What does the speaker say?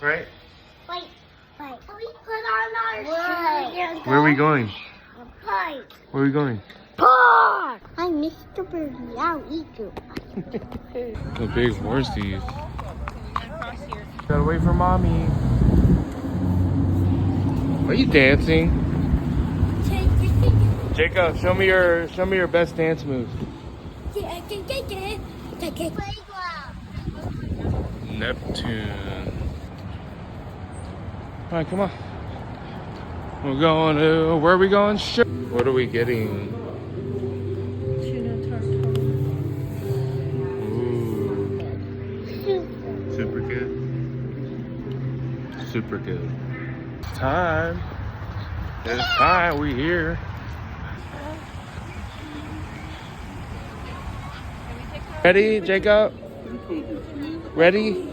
right? Wait. Can we put on our shoes? Where are we going? Park. Where are we going? Park. I'm Mr. Birdie. I'll eat you. The big horsies. Gotta wait for mommy. Are you dancing? Jacob, show me your best dance moves. Neptune. All right, come on. We're going to, where are we going? What are we getting? Tuna tartare. Ooh. Super good. Super good. It's time. It's time. We here. Ready, Jacob? Ready?